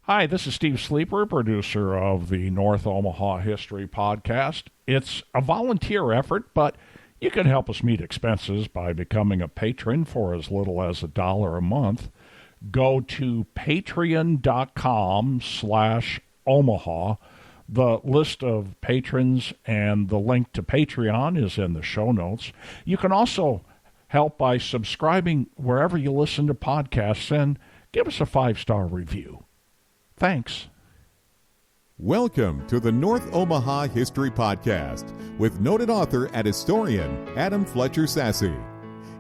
Hi, this is Steve Sleeper, producer of the North Omaha History Podcast. It's a volunteer effort, but you can help us meet expenses by becoming a patron for as little as $1 a month. Go to patreon.com/Omaha. The list of patrons and the link to Patreon is in the show notes. You can also help by subscribing wherever you listen to podcasts and give us a 5-star review. Thanks. Welcome to the North Omaha History Podcast with noted author and historian Adam Fletcher Sassy.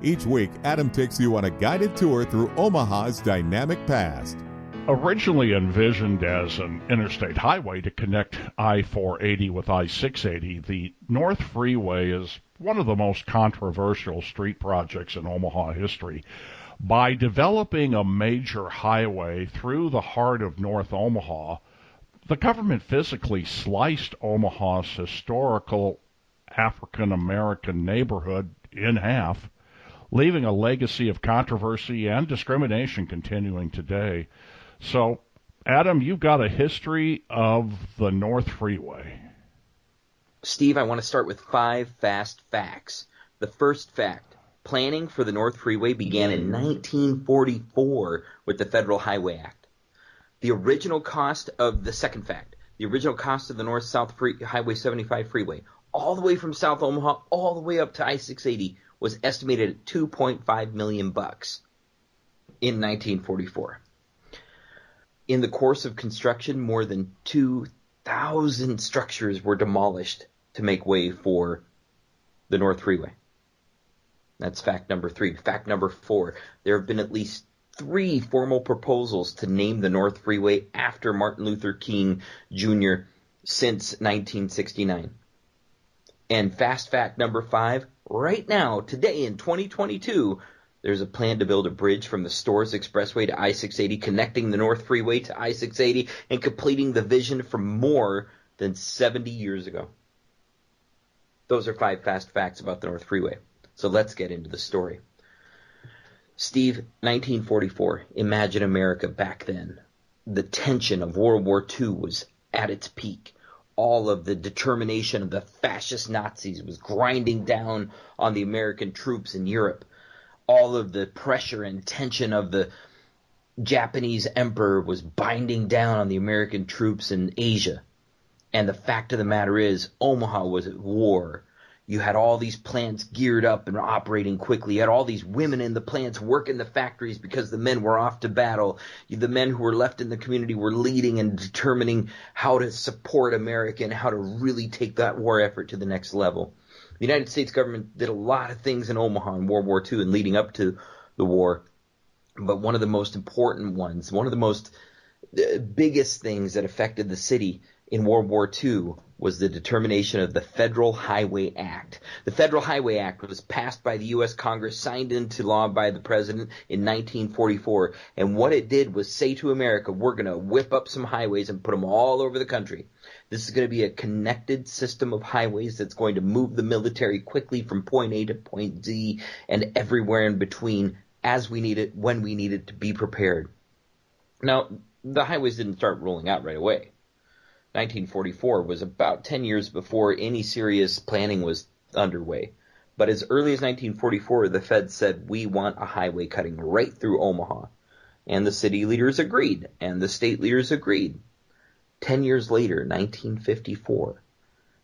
Each week, Adam takes you on a guided tour through Omaha's dynamic past. Originally envisioned as an interstate highway to connect I-480 with I-680, the North Freeway is one of the most controversial street projects in Omaha history. By developing a major highway through the heart of North Omaha, the government physically sliced Omaha's historical African-American neighborhood in half, leaving a legacy of controversy and discrimination continuing today. So, Adam, you've got a history of the North Freeway. Steve, I want to start with 5 fast facts. The first fact. Planning for the North Freeway began in 1944 with the Federal Highway Act. The original cost of the North-South Highway 75 freeway, all the way from South Omaha, all the way up to I-680, was estimated at $2.5 million in 1944. In the course of construction, more than 2,000 structures were demolished to make way for the North Freeway. That's fact number 3. Fact number 4, there have been at least 3 formal proposals to name the North Freeway after Martin Luther King Jr. since 1969. And fast fact number 5, right now, today in 2022, there's a plan to build a bridge from the Stores Expressway to I-680, connecting the North Freeway to I-680 and completing the vision from more than 70 years ago. Those are 5 fast facts about the North Freeway. So let's get into the story. Steve, 1944, imagine America back then. The tension of World War II was at its peak. All of the determination of the fascist Nazis was grinding down on the American troops in Europe. All of the pressure and tension of the Japanese emperor was binding down on the American troops in Asia. And the fact of the matter is, Omaha was at war. You had all these plants geared up and operating quickly. You had all these women in the plants working the factories because the men were off to battle. The men who were left in the community were leading and determining how to support America and how to really take that war effort to the next level. The United States government did a lot of things in Omaha in World War II and leading up to the war. But one of the most important ones, one of the most biggest things that affected the city in World War II was the determination of the Federal Highway Act. The Federal Highway Act was passed by the U.S. Congress, signed into law by the President in 1944, and what it did was say to America, we're going to whip up some highways and put them all over the country. This is going to be a connected system of highways that's going to move the military quickly from point A to point Z and everywhere in between as we need it, when we need it, to be prepared. Now, the highways didn't start rolling out right away. 1944 was about 10 years before any serious planning was underway. But as early as 1944, the Fed said, we want a highway cutting right through Omaha. And the city leaders agreed, and the state leaders agreed. 10 years later, 1954,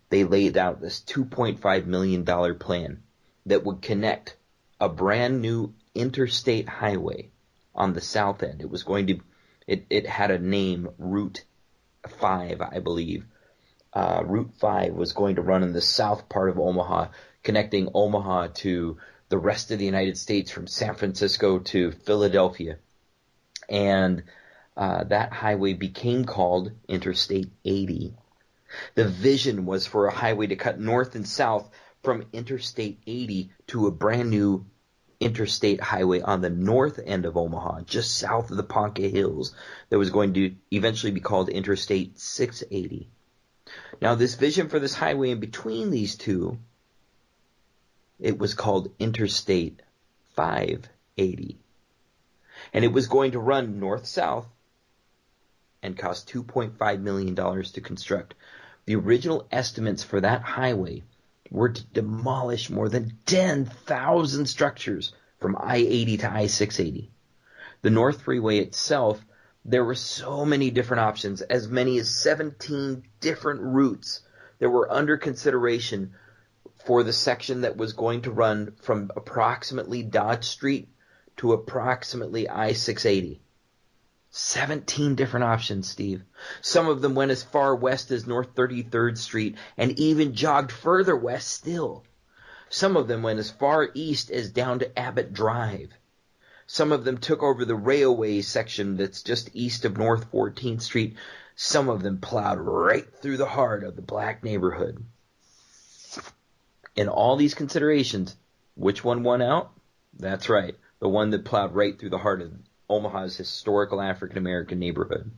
they laid out this $2.5 million plan that would connect a brand new interstate highway on the south end. It was going to, it had a name, Route 5, I believe. Route 5 was going to run in the south part of Omaha, connecting Omaha to the rest of the United States from San Francisco to Philadelphia. And that highway became called Interstate 80. The vision was for a highway to cut north and south from Interstate 80 to a brand new interstate highway on the north end of Omaha, just south of the Ponca Hills, that was going to eventually be called Interstate 680. Now, this vision for this highway in between these two, it was called Interstate 580. And it was going to run north-south and cost $2.5 million to construct. The original estimates for that highway were to demolish more than 10,000 structures from I-80 to I-680. The North Freeway itself, there were so many different options, as many as 17 different routes that were under consideration for the section that was going to run from approximately Dodge Street to approximately I-680. 17 different options, Steve. Some of them went as far west as North 33rd Street and even jogged further west still. Some of them went as far east as down to Abbott Drive. Some of them took over the railway section that's just east of North 14th Street. Some of them plowed right through the heart of the black neighborhood. In all these considerations, which one won out? That's right, the one that plowed right through the heart of Omaha's historical African-American neighborhood.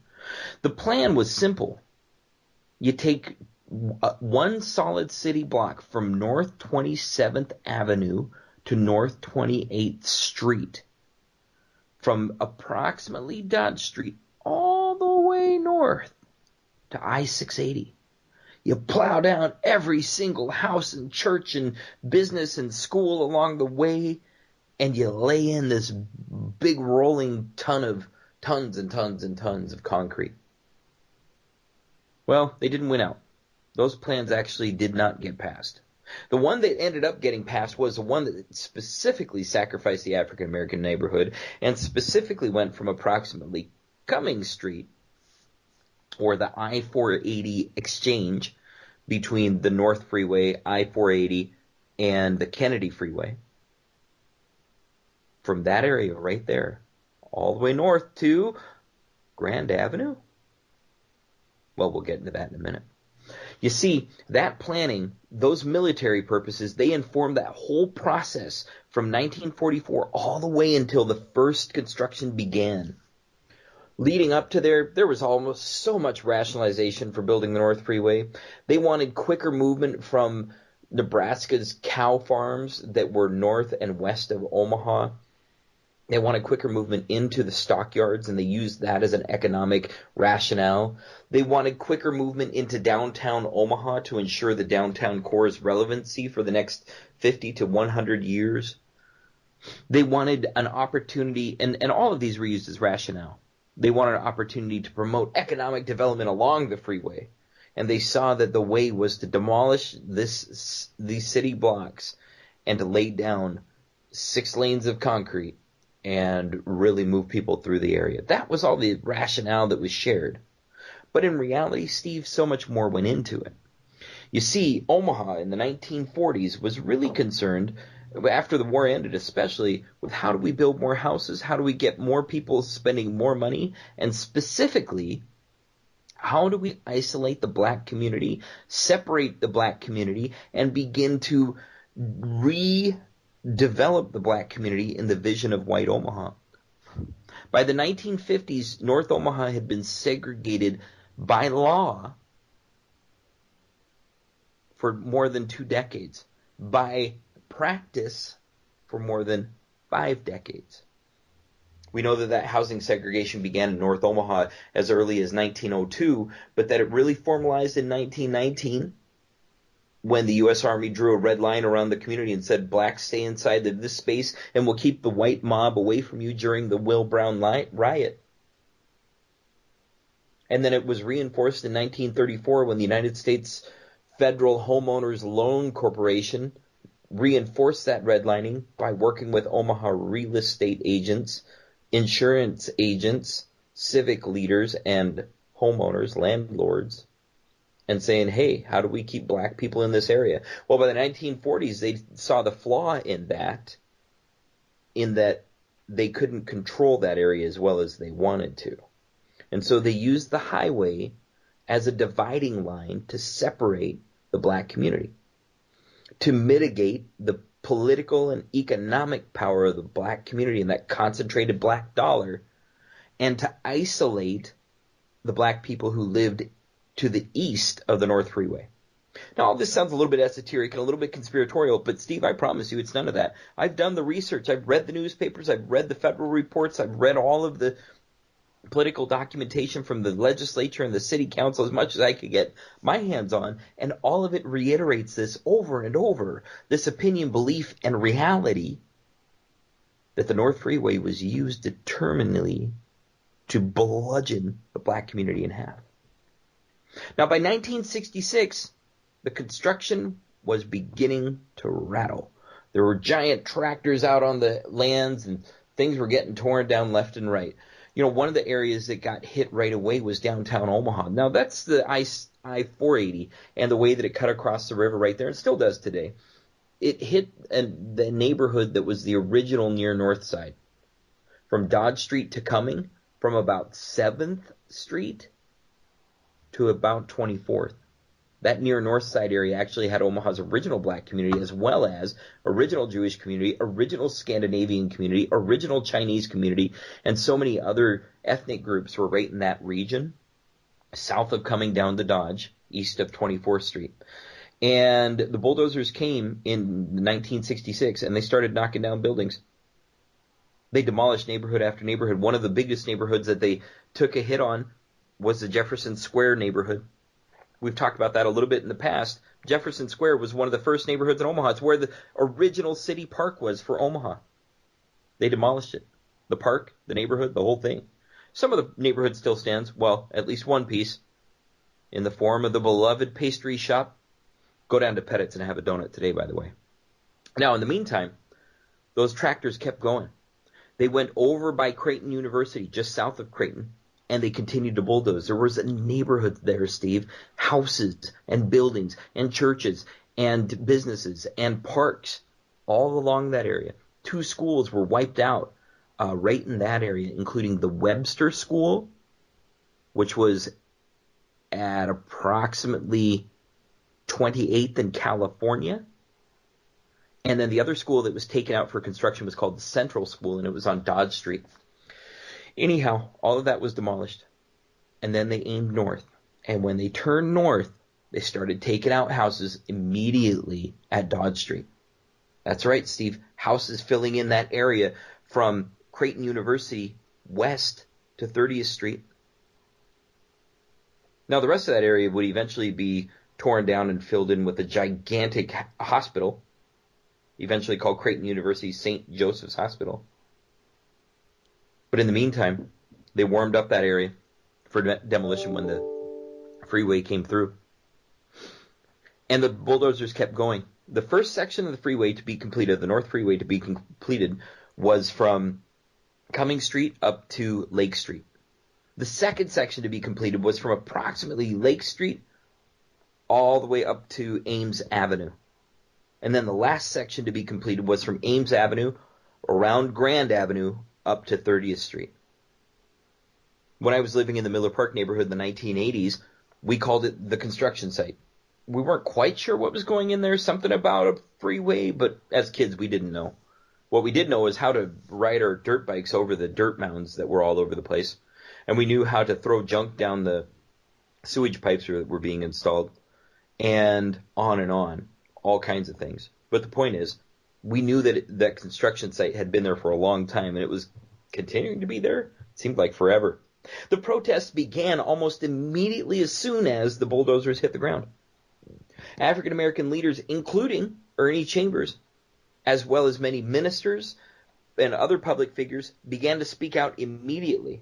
The plan was simple. You take one solid city block from North 27th Avenue to North 28th Street, from approximately Dodge Street all the way north to I-680. You plow down every single house and church and business and school along the way, and you lay in this big rolling tons and tons of concrete. Well, they didn't win out. Those plans actually did not get passed. The one that ended up getting passed was the one that specifically sacrificed the African American neighborhood and specifically went from approximately Cummings Street, or the I-480 exchange between the North Freeway, I-480, and the Kennedy Freeway. From that area right there, all the way north to Grand Avenue. Well, we'll get into that in a minute. You see, that planning, those military purposes, they informed that whole process from 1944 all the way until the first construction began. Leading up to there was almost so much rationalization for building the North Freeway. They wanted quicker movement from Nebraska's cow farms that were north and west of Omaha. They wanted quicker movement into the stockyards, and they used that as an economic rationale. They wanted quicker movement into downtown Omaha to ensure the downtown core's relevancy for the next 50 to 100 years. They wanted an opportunity, and all of these were used as rationale. They wanted an opportunity to promote economic development along the freeway. And they saw that the way was to demolish these city blocks and to lay down 6 lanes of concrete and really move people through the area. That was all the rationale that was shared. But in reality, Steve, so much more went into it. You see, Omaha in the 1940s was really concerned, after the war ended especially, with how do we build more houses? How do we get more people spending more money? And specifically, how do we isolate the black community, separate the black community, and begin to redevelop the black community in the vision of white Omaha? By the 1950s, North Omaha had been segregated by law for more than 2 decades. By practice for more than 5 decades. We know that housing segregation began in North Omaha as early as 1902, but that it really formalized in 1919 when the U.S. Army drew a red line around the community and said, blacks stay inside this space and we'll keep the white mob away from you during the Will Brown riot. And then it was reinforced in 1934 when the United States Federal Homeowners Loan Corporation reinforced that redlining by working with Omaha real estate agents, insurance agents, civic leaders, and homeowners, landlords, and saying, hey, how do we keep black people in this area? Well, by the 1940s, they saw the flaw in that they couldn't control that area as well as they wanted to. And so they used the highway as a dividing line to separate the black community, to mitigate the political and economic power of the black community and that concentrated black dollar, and to isolate the black people who lived to the east of the North Freeway. Now, all this sounds a little bit esoteric and a little bit conspiratorial, but Steve, I promise you it's none of that. I've done the research. I've read the newspapers. I've read the federal reports. I've read all of the political documentation from the legislature and the city council, as much as I could get my hands on, and all of it reiterates this over and over, this opinion, belief, and reality that the North Freeway was used determinedly to bludgeon the black community in half. Now, by 1966, the construction was beginning to rattle. There were giant tractors out on the lands, and things were getting torn down left and right. You know, one of the areas that got hit right away was downtown Omaha. Now, that's the I-480 and the way that it cut across the river right there, and still does today. It hit the neighborhood that was the original near North Side. From Dodge Street to Cumming, from about 7th Street to about 24th. That near North Side area actually had Omaha's original black community, as well as original Jewish community, original Scandinavian community, original Chinese community, and so many other ethnic groups were right in that region, south of coming down to Dodge, east of 24th Street. And the bulldozers came in 1966, and they started knocking down buildings. They demolished neighborhood after neighborhood. One of the biggest neighborhoods that they took a hit on was the Jefferson Square neighborhood. We've talked about that a little bit in the past. Jefferson Square was one of the first neighborhoods in Omaha. It's where the original city park was for Omaha. They demolished it. The park, the neighborhood, the whole thing. Some of the neighborhood still stands, well, at least one piece, in the form of the beloved pastry shop. Go down to Pettit's and have a donut today, by the way. Now, in the meantime, those tractors kept going. They went over by Creighton University, just south of Creighton, and they continued to bulldoze. There was a neighborhood there, Steve, houses and buildings and churches and businesses and parks all along that area. 2 schools were wiped out right in that area, including the Webster School, which was at approximately 28th in California. And then the other school that was taken out for construction was called the Central School, and it was on Dodge Street. Anyhow, all of that was demolished. And then they aimed north. And when they turned north, they started taking out houses immediately at Dodge Street. That's right, Steve. Houses filling in that area from Creighton University west to 30th Street. Now, the rest of that area would eventually be torn down and filled in with a gigantic hospital, eventually called Creighton University St. Joseph's Hospital. But in the meantime, they warmed up that area for demolition when the freeway came through. And the bulldozers kept going. The first section of the freeway to be completed, the North Freeway to be completed, was from Cumming Street up to Lake Street. The second section to be completed was from approximately Lake Street all the way up to Ames Avenue. And then the last section to be completed was from Ames Avenue around Grand Avenue up to 30th Street. When I was living in the Miller Park neighborhood in the 1980s, we called it the construction site. We weren't quite sure what was going in there, something about a freeway, but as kids we didn't know. What we did know is how to ride our dirt bikes over the dirt mounds that were all over the place. And we knew how to throw junk down the sewage pipes that were being installed, and on, all kinds of things. But the point is, we knew that that construction site had been there for a long time, and it was continuing to be there. It seemed like forever. The protests began almost immediately as soon as the bulldozers hit the ground. African American leaders, including Ernie Chambers, as well as many ministers and other public figures, began to speak out immediately.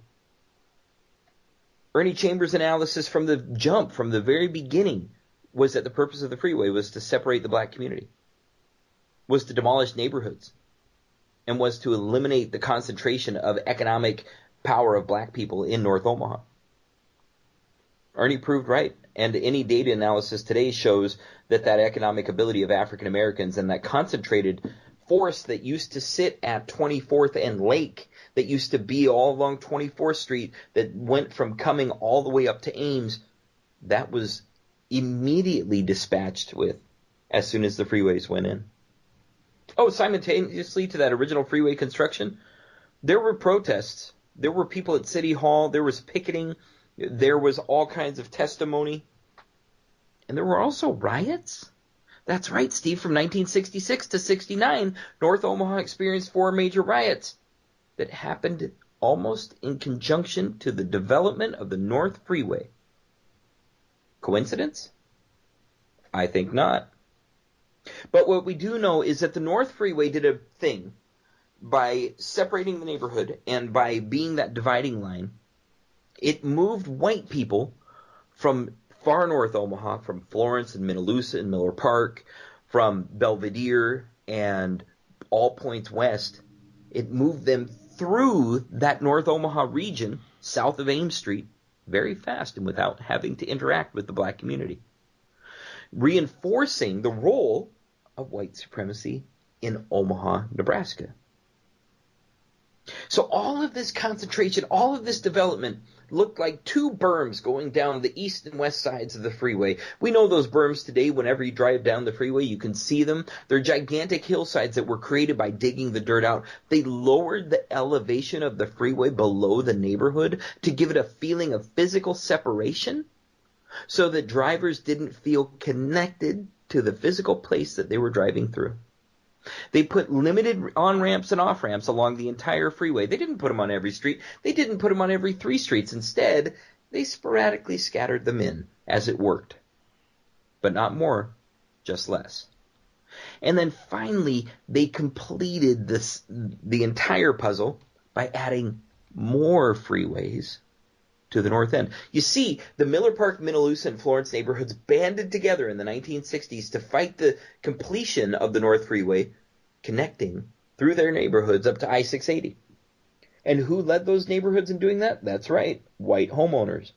Ernie Chambers' analysis from the jump, from the very beginning, was that the purpose of the freeway was to separate the black community, was to demolish neighborhoods, and was to eliminate the concentration of economic power of black people in North Omaha. Ernie proved right, and any data analysis today shows that that economic ability of African Americans and that concentrated force that used to sit at 24th and Lake, that used to be all along 24th Street, that went from Cumming all the way up to Ames, that was immediately dispatched with as soon as the freeways went in. Oh, simultaneously to that original freeway construction, there were protests. There were people at City Hall. There was picketing. There was all kinds of testimony. And there were also riots. That's right, Steve. From 1966 to 69, North Omaha experienced 4 major riots that happened almost in conjunction to the development of the North Freeway. Coincidence? I think not. But what we do know is that the North Freeway did a thing by separating the neighborhood and by being that dividing line. It moved white people from far north Omaha, from Florence and Minnelusa and Miller Park, from Belvedere and all points west. It moved them through that North Omaha region, south of Ames Street, very fast and without having to interact with the black community, reinforcing the role of white supremacy in Omaha, Nebraska. So all of this concentration, all of this development looked like two berms going down the east and west sides of the freeway. We know those berms today. Whenever you drive down the freeway, you can see them. They're gigantic hillsides that were created by digging the dirt out. They lowered the elevation of the freeway below the neighborhood to give it a feeling of physical separation so that drivers didn't feel connected to the physical place that they were driving through. They put limited on-ramps and off-ramps along the entire freeway. They didn't put them on every street. They didn't put them on every 3 streets. Instead, they sporadically scattered them in as it worked. But not more, just less. And then finally, they completed the entire puzzle by adding more freeways to the north end. You see, the Miller Park, Minnelusa, and Florence neighborhoods banded together in the 1960s to fight the completion of the North Freeway, connecting through their neighborhoods up to I-680. And who led those neighborhoods in doing that? That's right, white homeowners.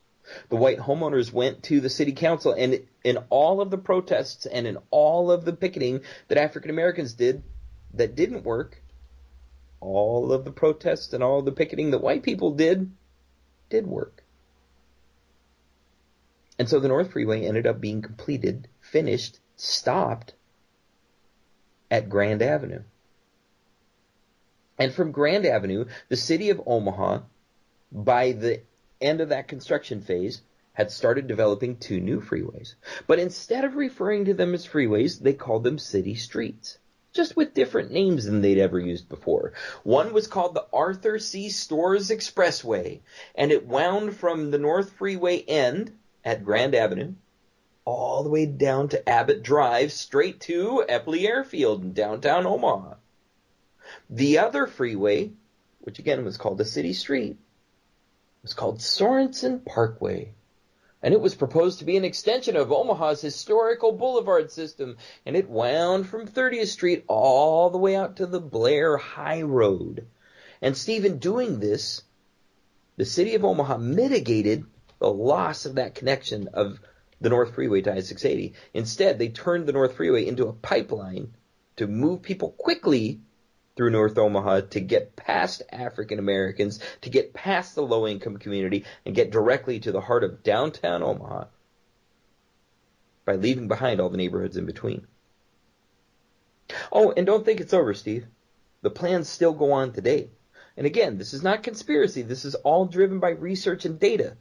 The white homeowners went to the city council, and in all of the protests and in all of the picketing that African Americans did that didn't work, all of the protests and all of the picketing that white people did work. And so the North Freeway ended up being completed, finished, stopped at Grand Avenue. And from Grand Avenue, the city of Omaha, by the end of that construction phase, had started developing 2 new freeways. But instead of referring to them as freeways, they called them city streets, just with different names than they'd ever used before. One was called the Arthur C. Storrs Expressway, and it wound from the North Freeway end at Grand Avenue all the way down to Abbott Drive, straight to Epley Airfield in downtown Omaha. The other freeway, which again was called a city street, was called Sorensen Parkway. And it was proposed to be an extension of Omaha's historical boulevard system, and it wound from 30th Street all the way out to the Blair High Road. And Steve, in doing this, the city of Omaha mitigated the loss of that connection of the North Freeway to I-680. Instead, they turned the North Freeway into a pipeline to move people quickly through North Omaha to get past African Americans, to get past the low-income community, and get directly to the heart of downtown Omaha by leaving behind all the neighborhoods in between. Oh, and don't think it's over, Steve. The plans still go on today. And again, this is not conspiracy. This is all driven by research and data.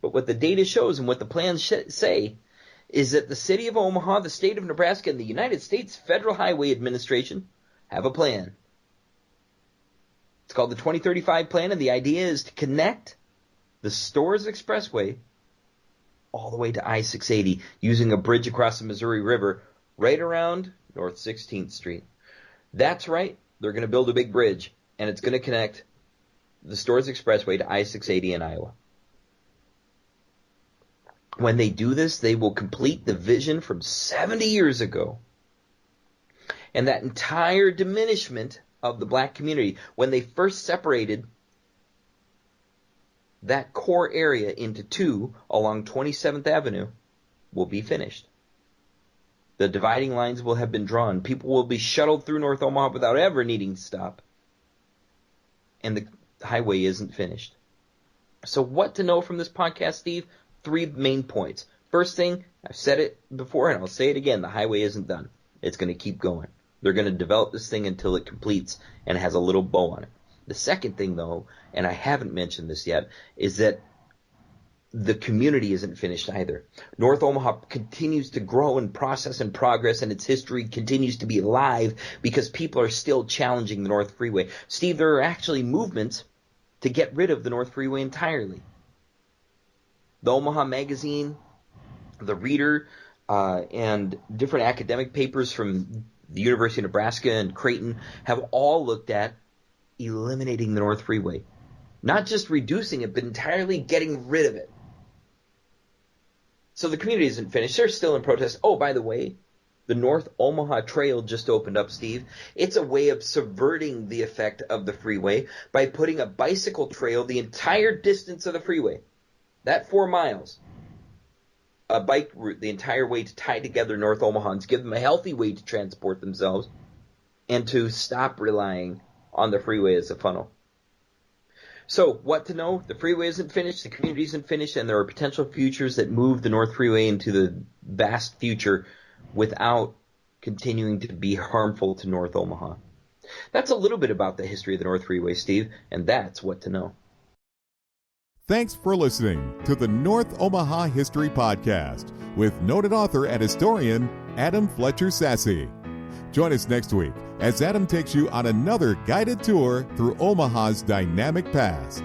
But what the data shows and what the plans say is that the city of Omaha, the state of Nebraska, and the United States Federal Highway Administration have a plan. It's called the 2035 plan, and the idea is to connect the Storrs Expressway all the way to I-680 using a bridge across the Missouri River right around North 16th Street. That's right, they're going to build a big bridge, and it's going to connect the Storrs Expressway to I-680 in Iowa. When they do this, they will complete the vision from 70 years ago. And that entire diminishment of the black community, when they first separated that core area into 2 along 27th Avenue, will be finished. The dividing lines will have been drawn. People will be shuttled through North Omaha without ever needing to stop. And the highway isn't finished. So what to know from this podcast, Steve? 3 main points. First thing, I've said it before and I'll say it again, the highway isn't done. It's going to keep going. They're going to develop this thing until it completes and has a little bow on it. The second thing, though, and I haven't mentioned this yet, is that the community isn't finished either. North Omaha continues to grow and process and progress, and its history continues to be alive because people are still challenging the North Freeway. Steve, there are actually movements to get rid of the North Freeway entirely. The Omaha Magazine, the Reader, and different academic papers from the University of Nebraska and Creighton have all looked at eliminating the North Freeway. Not just reducing it, but entirely getting rid of it. So the community isn't finished. They're still in protest. Oh, by the way, the North Omaha Trail just opened up, Steve. It's a way of subverting the effect of the freeway by putting a bicycle trail the entire distance of the freeway. That 4 miles. A bike route the entire way to tie together North Omahans, give them a healthy way to transport themselves, and to stop relying on the freeway as a funnel. So, what to know? The freeway isn't finished, the community isn't finished, and there are potential futures that move the North Freeway into the vast future without continuing to be harmful to North Omaha. That's a little bit about the history of the North Freeway, Steve, and that's what to know. Thanks for listening to the North Omaha History Podcast with noted author and historian Adam Fletcher Sassy. Join us next week as Adam takes you on another guided tour through Omaha's dynamic past.